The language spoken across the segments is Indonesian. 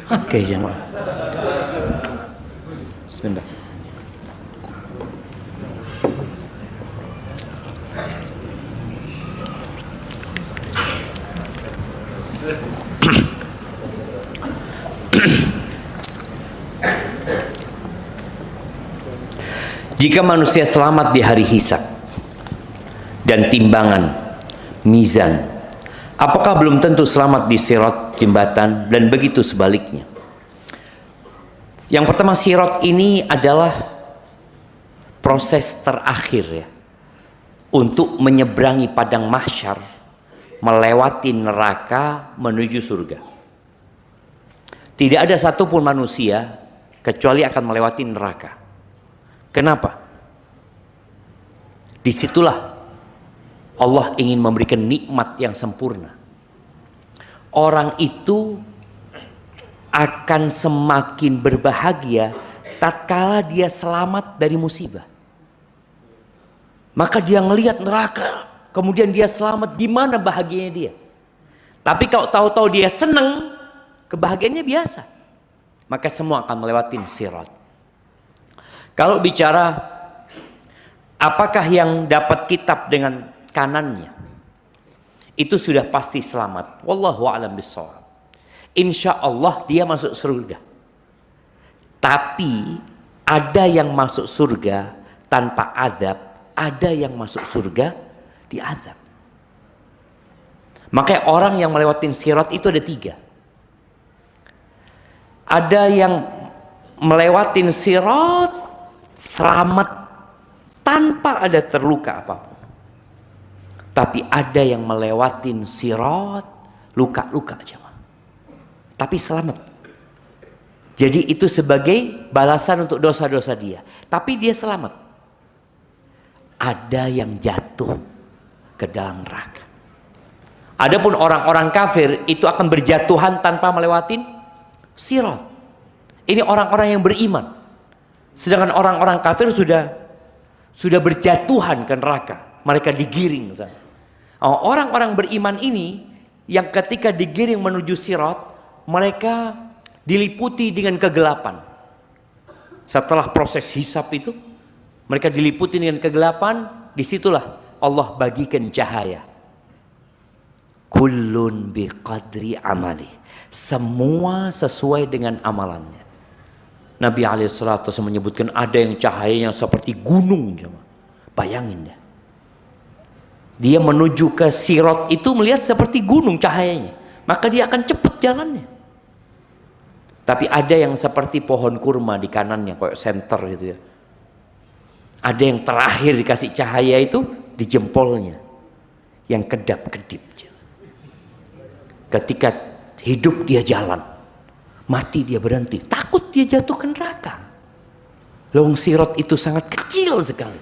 Oke, jemaah. Sebentar. Jika manusia selamat di hari hisab dan timbangan, mizan, apakah belum tentu selamat di sirat, jembatan, dan begitu sebaliknya? Yang pertama, sirat ini adalah proses terakhir ya, untuk menyeberangi padang mahsyar, melewati neraka menuju surga. Tidak ada satupun manusia kecuali akan melewati neraka. Kenapa? Disitulah Allah ingin memberikan nikmat yang sempurna. Orang itu akan semakin berbahagia tatkala dia selamat dari musibah. Maka dia ngelihat neraka, kemudian dia selamat, gimana bahagianya dia. Tapi kalau tahu-tahu dia senang, kebahagiaannya biasa, maka semua akan melewati sirat. Kalau bicara apakah yang dapat kitab dengan kanannya, itu sudah pasti selamat. Wallahu a'lam bishawab. Insya Allah dia masuk surga. Tapi ada yang masuk surga tanpa azab, ada yang masuk surga diazab. Makanya orang yang melewati sirat itu ada 3. Ada yang melewati sirat selamat tanpa ada terluka apapun. Tapi ada yang melewati sirat luka-luka aja, tapi selamat. Jadi itu sebagai balasan untuk dosa-dosa dia, tapi dia selamat. Ada yang jatuh ke dalam neraka. Adapun orang-orang kafir itu akan berjatuhan tanpa melewati sirat. Ini orang-orang yang beriman. Sedangkan orang-orang kafir sudah berjatuhan ke neraka. Mereka digiring. Orang-orang beriman ini yang ketika digiring menuju sirat, mereka diliputi dengan kegelapan. Setelah proses hisab itu, mereka diliputi dengan kegelapan. Disitulah Allah bagikan cahaya. Kullun biqadri amali. Semua sesuai dengan amalannya. Nabi SAW menyebutkan ada yang cahayanya seperti gunung. Bayangin ya. Dia menuju ke sirat itu melihat seperti gunung cahayanya. Maka dia akan cepat jalannya. Tapi ada yang seperti pohon kurma di kanannya, kayak senter gitu ya. Ada yang terakhir dikasih cahaya itu di jempolnya. Yang kedap-kedip. Ketika hidup dia jalan. Mati dia berhenti, takut dia jatuh ke neraka. Long sirat itu sangat kecil sekali.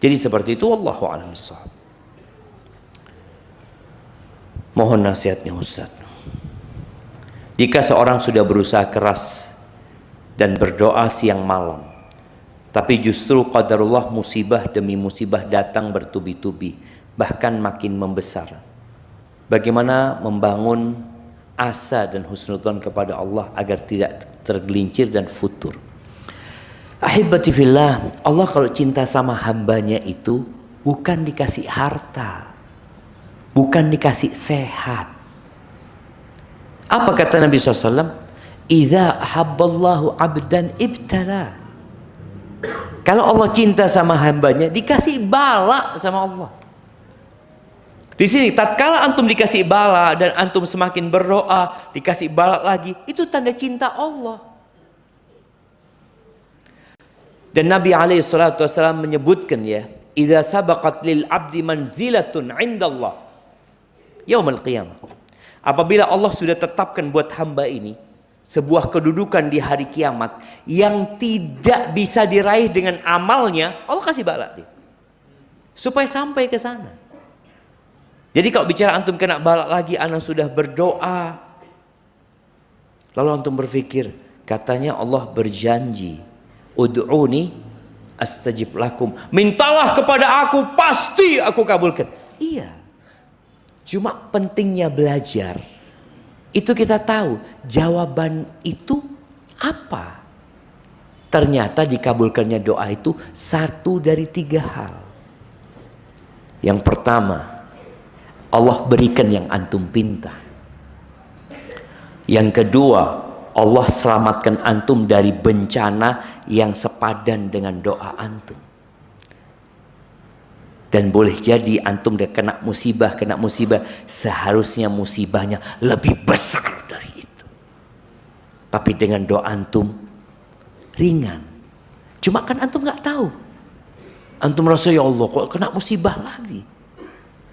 Jadi seperti itu, wallahu a'lam bishawab. Mohon nasihatnya Ustaz. Jika seorang sudah berusaha keras dan berdoa siang malam, tapi justru qadarullah musibah demi musibah datang bertubi-tubi, bahkan makin membesar. Bagaimana membangun asa dan husnudzon kepada Allah agar tidak tergelincir dan futur? Ahibati fillah, Allah kalau cinta sama hambanya itu bukan dikasih harta, bukan dikasih sehat. Apa kata Nabi SAW? Idza habballahu abdan ibtala. Kalau Allah cinta sama hambanya, dikasih bala sama Allah. Di sini tatkala antum dikasih bala dan antum semakin berdoa, dikasih bala lagi, itu tanda cinta Allah. Dan Nabi SAW menyebutkan ya, idza sabaqat lil abdi manzilatun 'indallah yaumil qiyamah. Apabila Allah sudah tetapkan buat hamba ini sebuah kedudukan di hari kiamat yang tidak bisa diraih dengan amalnya, Allah kasih bala dia. Supaya sampai ke sana. Jadi kalau bicara antum kena bala lagi, anak sudah berdoa, lalu antum berpikir, katanya Allah berjanji, ud'uni astajib lakum, mintalah kepada aku, pasti aku kabulkan. Iya, cuma pentingnya belajar itu kita tahu jawaban itu apa. Ternyata dikabulkannya doa itu satu dari 3 hal. Yang pertama, Allah berikan yang antum pinta. Yang kedua, Allah selamatkan antum dari bencana yang sepadan dengan doa antum. Dan boleh jadi antum udah kena musibah, seharusnya musibahnya lebih besar dari itu. Tapi dengan doa antum ringan. Cuma kan antum nggak tahu. Antum rasa ya Allah kok kena musibah lagi.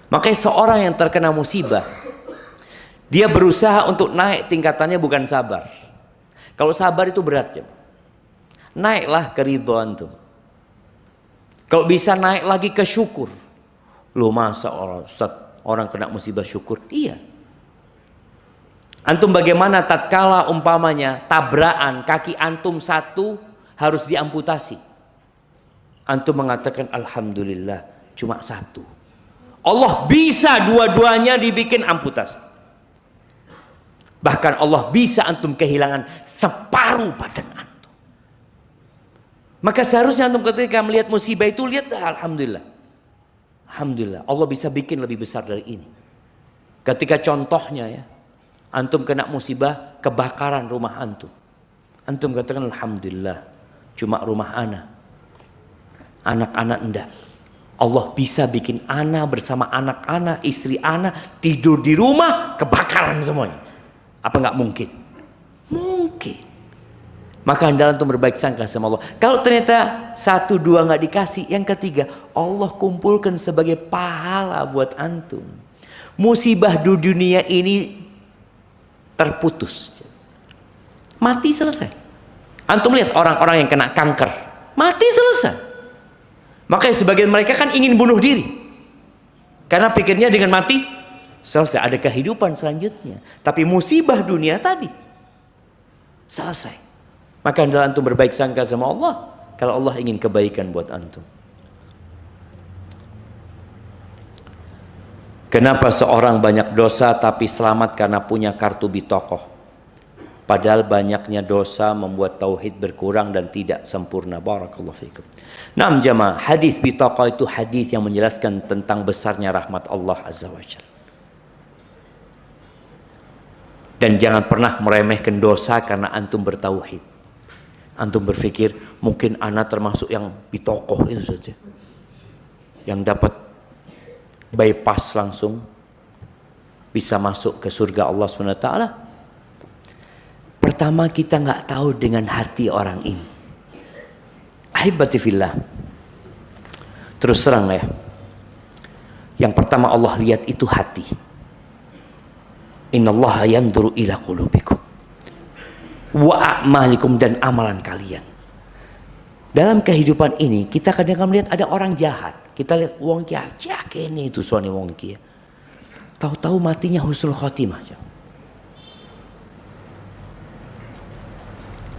Makanya seorang yang terkena musibah, dia berusaha untuk naik tingkatannya, bukan sabar. Kalau sabar itu berat ya. Naiklah ke ridho antum. Kalau bisa naik lagi ke syukur. Loh masa orang kena musibah syukur? Iya. Antum bagaimana tatkala umpamanya tabrakan kaki antum satu harus diamputasi. Antum mengatakan alhamdulillah cuma satu. Allah bisa dua-duanya dibikin amputasi. Bahkan Allah bisa antum kehilangan separuh badan antum. Maka seharusnya antum ketika melihat musibah itu lihat alhamdulillah. Alhamdulillah Allah bisa bikin lebih besar dari ini. Ketika contohnya ya, antum kena musibah kebakaran rumah antum. Antum katakan alhamdulillah cuma rumah anak-anak enggak. Allah bisa bikin ana bersama anak-anak, istri ana tidur di rumah kebakaran semuanya. Apa nggak mungkin? Mungkin. Maka hendaklah antum berbaik sangka sama Allah. Kalau ternyata 1, 2 nggak dikasih, yang ketiga Allah kumpulkan sebagai pahala buat antum. Musibah di dunia ini terputus, mati selesai. Antum lihat orang-orang yang kena kanker, mati selesai. Makanya sebagian mereka kan ingin bunuh diri karena pikirnya dengan mati selesai, ada kehidupan selanjutnya. Tapi musibah dunia tadi selesai. Maka hendaklah antum berbaik sangka sama Allah kalau Allah ingin kebaikan buat antum. Kenapa seorang banyak dosa tapi selamat karena punya kartu bitokoh? Padahal banyaknya dosa membuat tauhid berkurang dan tidak sempurna. Barakallahu fikum. Naam jamaah, hadis bitokoh itu hadis yang menjelaskan tentang besarnya rahmat Allah Azza wa Jalla. Dan jangan pernah meremehkan dosa karena antum bertauhid. Antum berpikir mungkin anak termasuk yang bitokoh itu saja, yang dapat bypass langsung bisa masuk ke surga Allah SWT. Pertama, kita nggak tahu dengan hati orang ini. Ahibati fillah, terus terang ya, yang pertama Allah lihat itu hati. Innallaha yanzuru ila qulubikum wa a'malikum, dan amalan kalian. Dalam kehidupan ini kita kadang-kadang melihat ada orang jahat, kita lihat wong kia ini itu suami wong kia, tahu-tahu matinya husnul khotimah.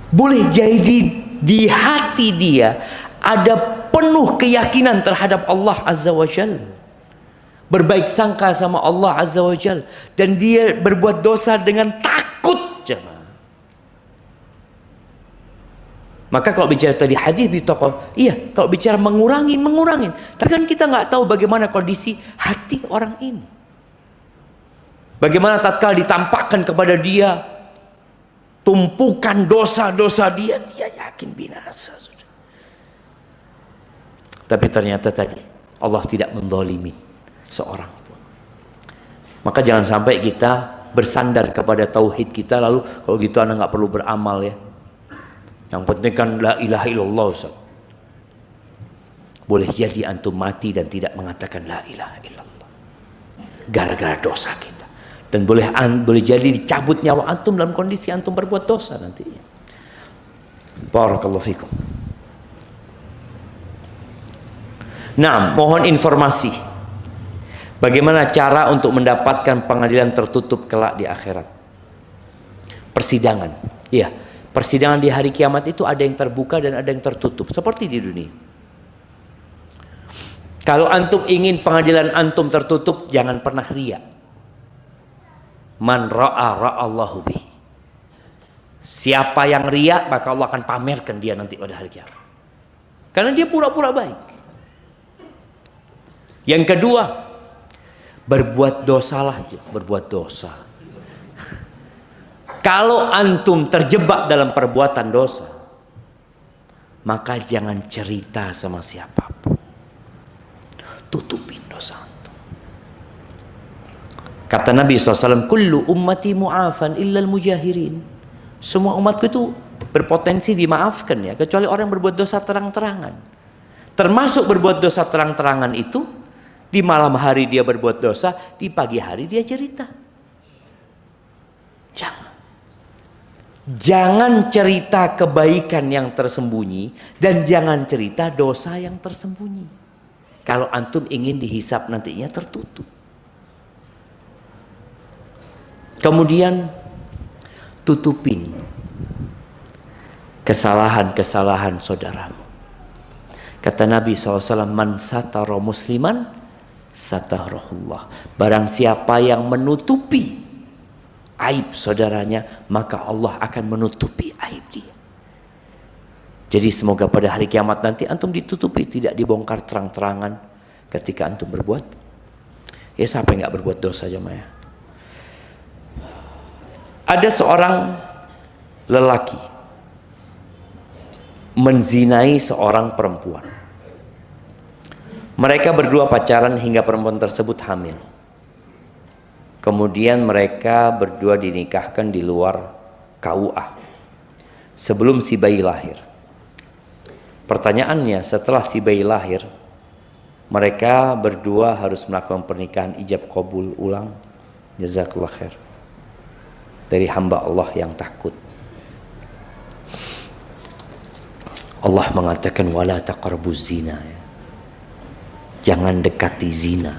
Boleh jadi di hati dia ada penuh keyakinan terhadap Allah Azza wa Jalla, berbaik sangka sama Allah Azza wa Jalla, dan dia berbuat dosa dengan takut jemaah. Maka kalau bicara tadi hadis bitokoh, iya, kalau bicara mengurangi. Tapi kan kita nggak tahu bagaimana kondisi hati orang ini. Bagaimana tatkala ditampakkan kepada dia tumpukan dosa-dosa dia yakin binasa. Tapi ternyata tadi Allah tidak menzalimi seorang pun. Maka jangan sampai kita bersandar kepada tauhid kita lalu kalau gitu anak nggak perlu beramal ya. Yang penting kan la ilaha illallah Ustaz. Boleh jadi antum mati dan tidak mengatakan la ilaha illallah gara-gara dosa kita. Dan boleh jadi dicabut nyawa antum dalam kondisi antum berbuat dosa nantinya. Barakallahu fikum. Nah, mohon informasi. Bagaimana cara untuk mendapatkan pengadilan tertutup kelak di akhirat? Persidangan. Iya. Persidangan di hari kiamat itu ada yang terbuka dan ada yang tertutup, seperti di dunia. Kalau antum ingin pengadilan antum tertutup, jangan pernah riya. Man ra'a ra'allahu bihi. Siapa yang riya, maka Allah akan pamerkan dia nanti pada hari kiamat. Karena dia pura-pura baik. Yang kedua, berbuat dosalah, berbuat dosa. Kalau antum terjebak dalam perbuatan dosa, maka jangan cerita sama siapapun. Tutupin dosa antum. Kata Nabi SAW, kullu ummati mu'afan illal mujahirin. Semua umatku itu berpotensi dimaafkan ya, kecuali orang yang berbuat dosa terang-terangan. Termasuk berbuat dosa terang-terangan itu, di malam hari dia berbuat dosa, di pagi hari dia cerita. Jangan cerita kebaikan yang tersembunyi, dan jangan cerita dosa yang tersembunyi. Kalau antum ingin dihisap nantinya tertutup. Kemudian tutupin kesalahan-kesalahan saudaramu. Kata Nabi SAW, man satara musliman satarahullah. Barang siapa yang menutupi aib saudaranya, maka Allah akan menutupi aib dia. Jadi semoga pada hari kiamat nanti antum ditutupi, tidak dibongkar terang-terangan ketika antum berbuat. Ya siapa yang gak berbuat dosa jemaah? Ada seorang lelaki menzinai seorang perempuan. Mereka berdua pacaran hingga perempuan tersebut hamil. Kemudian mereka berdua dinikahkan di luar KUA sebelum si bayi lahir. Pertanyaannya, setelah si bayi lahir, mereka berdua harus melakukan pernikahan ijab qabul ulang. Jazakallah khair. Dari hamba Allah yang takut. Allah mengatakan wala taqrabuz zina. Jangan dekati zina.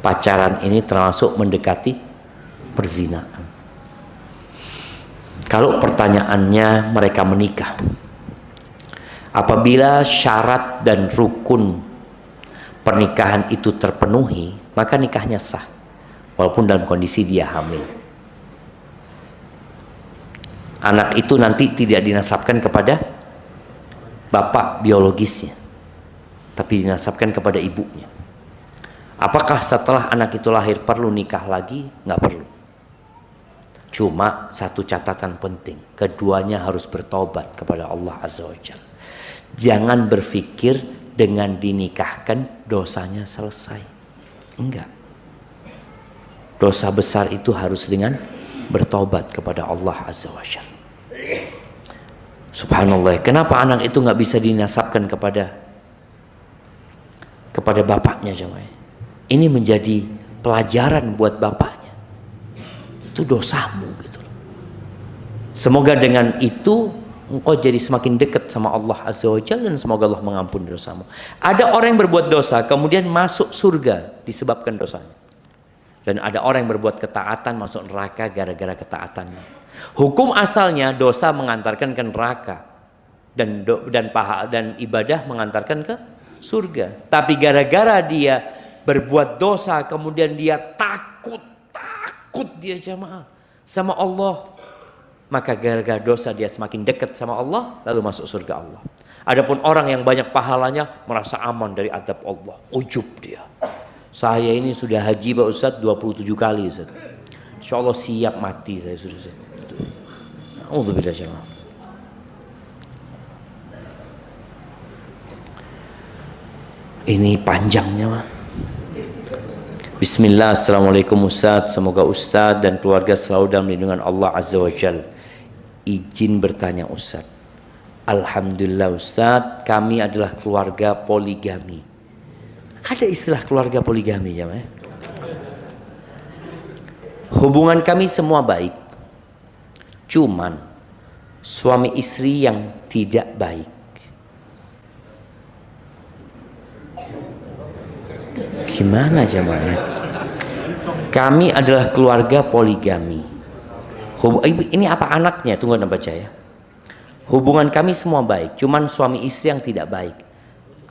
Pacaran ini termasuk mendekati perzinaan. Kalau pertanyaannya mereka menikah, apabila syarat dan rukun pernikahan itu terpenuhi, maka nikahnya sah, walaupun dalam kondisi dia hamil. Anak itu nanti tidak dinasabkan kepada bapak biologisnya, tapi dinasabkan kepada ibunya. Apakah setelah anak itu lahir perlu nikah lagi? Nggak perlu. Cuma satu catatan penting, keduanya harus bertobat kepada Allah Azza wa Jalla. Jangan berpikir dengan dinikahkan dosanya selesai. Enggak. Dosa besar itu harus dengan bertobat kepada Allah Azza wa Jalla. Subhanallah, kenapa anak itu nggak bisa dinasabkan kepada bapaknya jemaah? Ini menjadi pelajaran buat bapaknya. Itu dosamu gitu. Semoga dengan itu engkau jadi semakin dekat sama Allah Azza wa Jalla, dan semoga Allah mengampuni dosamu. Ada orang yang berbuat dosa kemudian masuk surga disebabkan dosanya. Dan ada orang yang berbuat ketaatan masuk neraka gara-gara ketaatannya. Hukum asalnya dosa mengantarkan ke neraka, dan ibadah mengantarkan ke surga. Tapi gara-gara dia berbuat dosa, kemudian dia takut dia jamaah sama Allah, maka gara-gara dosa dia semakin dekat sama Allah, lalu masuk surga Allah. Adapun orang yang banyak pahalanya merasa aman dari azab Allah, ujub dia. Saya ini sudah haji Pak Ustadz 27 kali Ustadz. Insya Allah siap mati saya sudah Ustadz. Alhamdulillah jamaah. Ini panjangnya Pak. Bismillah, assalamualaikum Ustadz. Semoga Ustadz dan keluarga selalu dalam lindungan Allah Azza wa Jalla. Izin bertanya Ustadz. Alhamdulillah Ustadz, kami adalah keluarga poligami. Ada istilah keluarga poligami ya, hubungan kami semua baik. Cuman suami istri yang tidak baik. Gimana jemaah? Kami adalah keluarga poligami. Ini apa anaknya? Tunggu anda baca ya. Hubungan kami semua baik, cuman suami istri yang tidak baik.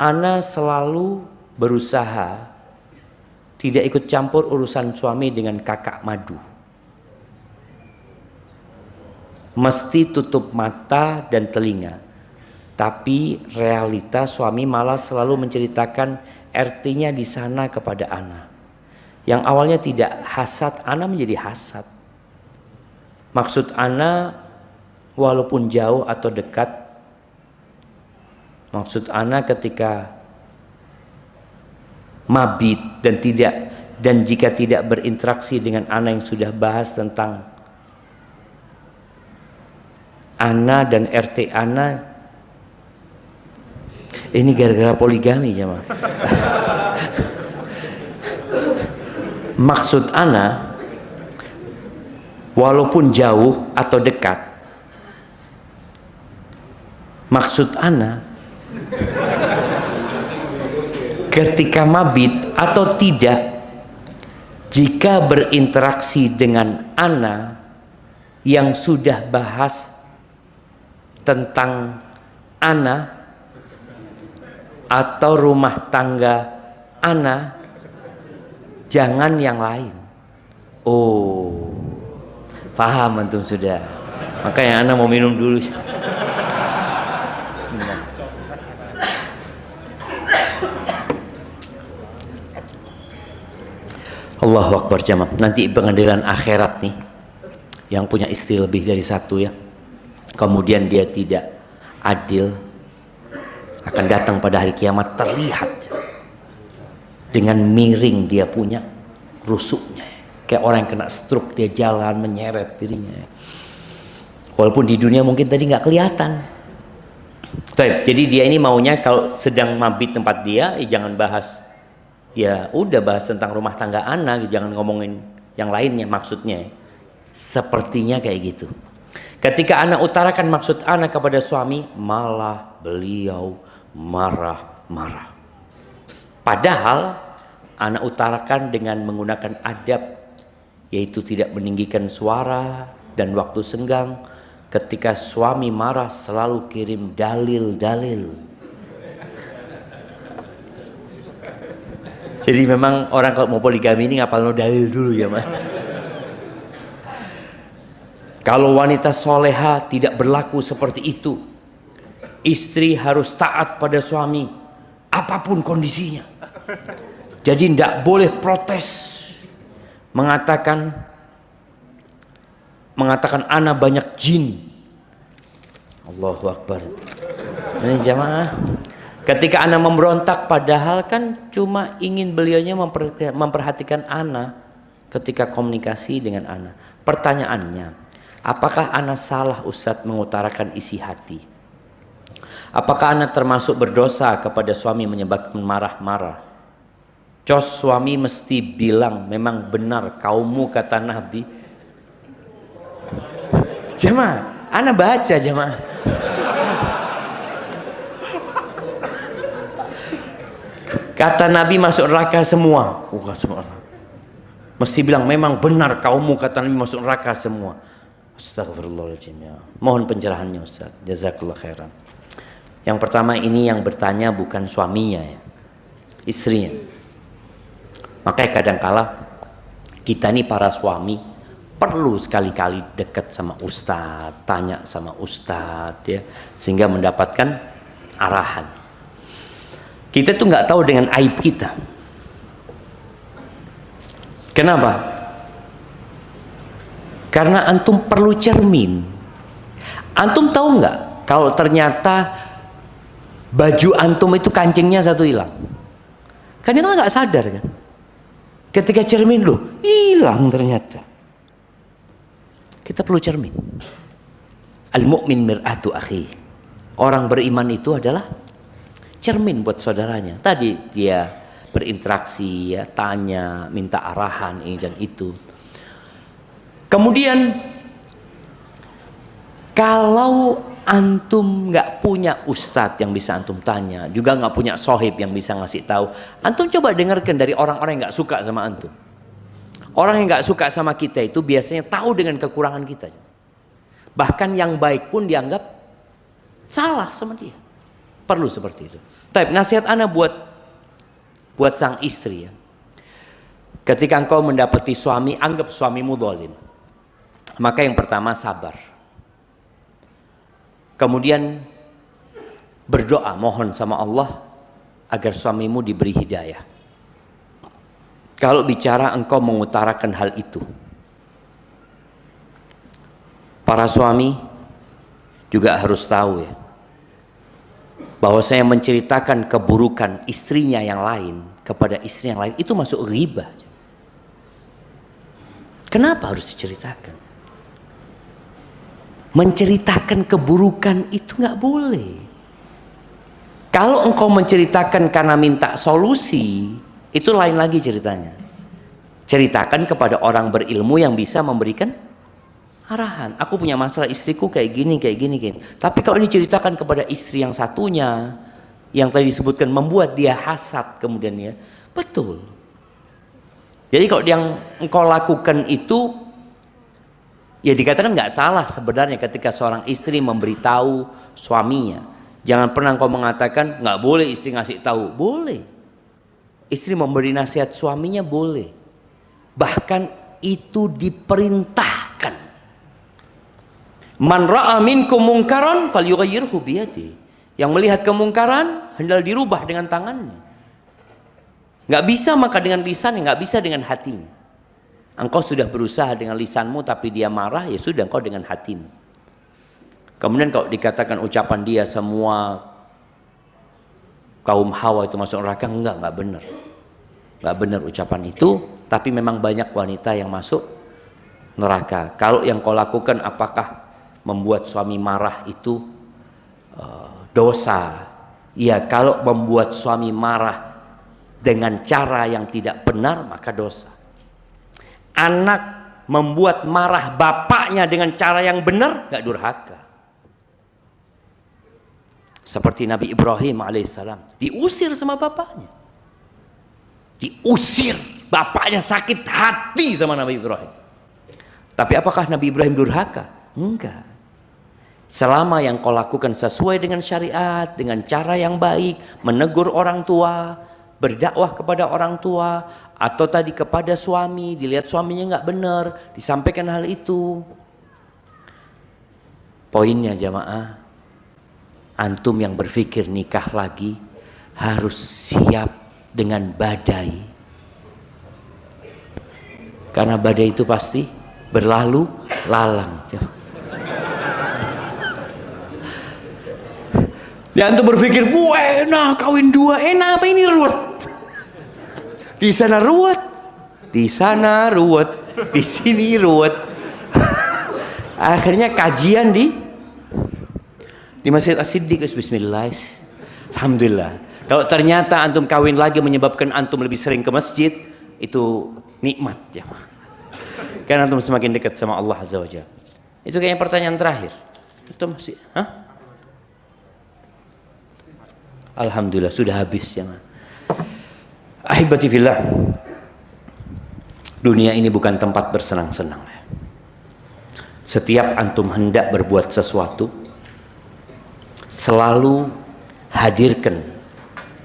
Ana selalu berusaha tidak ikut campur urusan suami dengan kakak madu. mesti tutup mata dan telinga. Tapi realita suami malah selalu menceritakan RT-nya di sana kepada Ana. Yang awalnya tidak hasad, Ana menjadi hasad. Maksud Ana walaupun jauh atau dekat, maksud Ana ketika mabit dan jika tidak berinteraksi dengan Ana yang sudah bahas tentang Ana dan RT Ana, ini gara-gara poligami jemaah. Maksud Ana walaupun jauh atau dekat, maksud Ana ketika mabit atau tidak, jika berinteraksi dengan Ana yang sudah bahas tentang Ana atau rumah tangga Ana, jangan yang lain. Oh, paham antum sudah. Makanya Ana mau minum dulu. Allahu Akbar jamaah. Nanti pengadilan akhirat nih, yang punya istri lebih dari satu ya, kemudian dia tidak adil, akan datang pada hari kiamat terlihat dengan miring dia punya rusuknya, kayak orang yang kena stroke, dia jalan menyeret dirinya. Walaupun di dunia mungkin tadi nggak kelihatan. Jadi dia ini maunya kalau sedang mabit tempat dia, jangan bahas. Ya udah bahas tentang rumah tangga Ana, jangan ngomongin yang lainnya maksudnya. Sepertinya kayak gitu. Ketika Ana utarakan maksud Ana kepada suami, malah beliau marah-marah. Padahal Ana utarakan dengan menggunakan adab, yaitu tidak meninggikan suara, dan waktu senggang ketika suami marah selalu kirim dalil-dalil. Jadi memang orang kalau mau poligami ini ngapal dalil dulu ya mas. Kalau wanita soleha tidak berlaku seperti itu. Istri harus taat pada suami apapun kondisinya. Jadi tidak boleh protes, mengatakan ana banyak jin. Allahu Akbar. Ini jamaah, ketika ana memberontak padahal kan cuma ingin beliaunya memperhatikan ana ketika komunikasi dengan ana. Pertanyaannya, apakah ana salah Ustadz mengutarakan isi hati? Apakah ana termasuk berdosa kepada suami menyebabkan marah-marah? Cos suami mesti bilang memang benar kaummu kata Nabi. Jemaah, ana baca jemaah. Kata Nabi masuk neraka semua. Mesti bilang memang benar kaummu kata Nabi masuk neraka semua. Astagfirullahaladzim ya. Mohon pencerahannya Ustaz. Jazakallah khairan. Yang pertama ini yang bertanya bukan suaminya ya, istrinya. Makanya kadangkala kita nih para suami perlu sekali-kali dekat sama Ustadz, tanya sama Ustadz ya, sehingga mendapatkan arahan. Kita tuh nggak tahu dengan aib kita. Kenapa? Karena antum perlu cermin. Antum tahu nggak kalau ternyata baju antum itu kancingnya satu hilang? Kan dia nggak sadar kan? Ketika cermin loh hilang ternyata. Kita perlu cermin. Al-mu'min mir'atu akhi. Orang beriman itu adalah cermin buat saudaranya. Tadi dia berinteraksi ya, tanya, minta arahan ini dan itu. Kemudian kalau antum nggak punya ustadz yang bisa antum tanya, juga nggak punya sohib yang bisa ngasih tahu, antum coba dengarkan dari orang-orang yang nggak suka sama antum. Orang yang nggak suka sama kita itu biasanya tahu dengan kekurangan kita. Bahkan yang baik pun dianggap salah sama dia. Perlu seperti itu. Tapi nasihat ana buat sang istri ya. Ketika engkau mendapati suami, anggap suamimu zalim. Maka yang pertama sabar. Kemudian berdoa, mohon sama Allah agar suamimu diberi hidayah. Kalau bicara engkau mengutarakan hal itu, para suami juga harus tahu ya, bahwa saya menceritakan keburukan istrinya yang lain kepada istri yang lain itu masuk ghibah. Kenapa harus diceritakan? Menceritakan keburukan itu nggak boleh. Kalau engkau menceritakan karena minta solusi, itu lain lagi ceritanya. Ceritakan kepada orang berilmu yang bisa memberikan arahan. Aku punya masalah, istriku kayak gini, kayak gini, kayak gini. Tapi kalau ini ceritakan kepada istri yang satunya, yang tadi disebutkan membuat dia hasad kemudian ya, betul. Jadi kalau yang engkau lakukan itu, ya dikatakan nggak salah sebenarnya ketika seorang istri memberitahu suaminya. Jangan pernah engkau mengatakan nggak boleh istri ngasih tahu. Boleh. Istri memberi nasihat suaminya boleh. Bahkan itu diperintahkan. Man ra'a minkum mungkaran falyughayyirhu biyadihi. Yang melihat kemungkaran hendaklah dirubah dengan tangannya. Nggak bisa maka dengan lisan, nggak bisa dengan hatinya. Engkau sudah berusaha dengan lisanmu tapi dia marah, ya sudah engkau dengan hatimu. Kemudian kalau dikatakan ucapan dia semua kaum Hawa itu masuk neraka, enggak benar. Enggak benar ucapan itu, tapi memang banyak wanita yang masuk neraka. Kalau yang kau lakukan apakah membuat suami marah itu dosa? Ya, kalau membuat suami marah dengan cara yang tidak benar maka dosa. Anak membuat marah bapaknya dengan cara yang benar, enggak durhaka. Seperti Nabi Ibrahim alaihissalam diusir sama bapaknya, diusir, bapaknya sakit hati sama Nabi Ibrahim. Tapi apakah Nabi Ibrahim durhaka? Enggak. Selama yang kau lakukan sesuai dengan syariat, dengan cara yang baik, menegur orang tua, berdakwah kepada orang tua, atau tadi kepada suami, dilihat suaminya nggak benar, disampaikan hal itu. Poinnya jamaah, antum yang berpikir nikah lagi harus siap dengan badai. Karena badai itu pasti berlalu lalang. Ya antum berpikir, bu enak kawin dua, enak apa ini ruwet? Di sana ruwet, di sana ruwet, di sini ruwet. Akhirnya kajian di Masjid As-Siddiq, bismillah. Alhamdulillah. Kalau ternyata antum kawin lagi menyebabkan antum lebih sering ke masjid, itu nikmat ya. Karena antum semakin dekat sama Allah Azza wa Jalla. Itu kayaknya pertanyaan terakhir. Itu masih, Alhamdulillah sudah habis ya. Ahibati fillah. Dunia ini bukan tempat bersenang-senang. Setiap antum hendak berbuat sesuatu, selalu hadirkan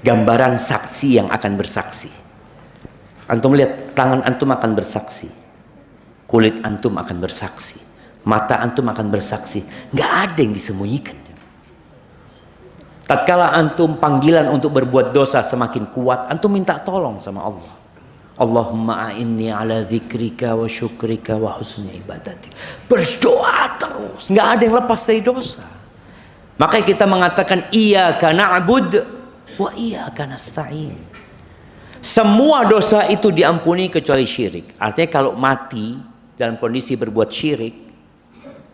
gambaran saksi yang akan bersaksi. Antum lihat, tangan antum akan bersaksi, kulit antum akan bersaksi, mata antum akan bersaksi. Nggak ada yang disembunyikan. Tatkala antum panggilan untuk berbuat dosa semakin kuat, antum minta tolong sama Allah. Allahumma a'inni ala dzikrika wa syukrika wa husni ibadatik. Berdoa terus, nggak ada yang lepas dari dosa. Makanya kita mengatakan iyyaka na'bud wa iyyaka nasta'in. Semua dosa itu diampuni kecuali syirik. Artinya kalau mati dalam kondisi berbuat syirik,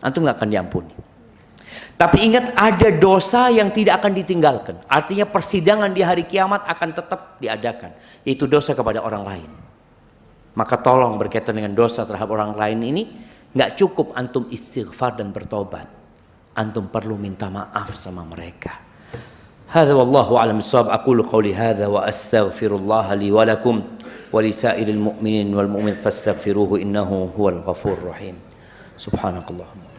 antum nggak akan diampuni. Tapi ingat, ada dosa yang tidak akan ditinggalkan. Artinya persidangan di hari kiamat akan tetap diadakan, yaitu dosa kepada orang lain. Maka tolong berkaitan dengan dosa terhadap orang lain ini, nggak cukup antum istighfar dan bertobat. Antum perlu minta maaf sama mereka. Hadza wallahu a'lam bissawab. Aqulu qouli hadza wa astaghfirullah li wa lakum wa li sa'iril mu'minin wal mu'minat fastaghfiruhu innahu huwal ghafurur rahim. Subhanakallahumma.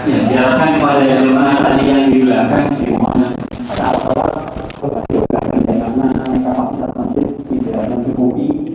Ya, silakan kepada jemaah tadi yang di belakang, di mana ada alat-alat, di belakang, karena kapasitas masjid tidak mencukupi.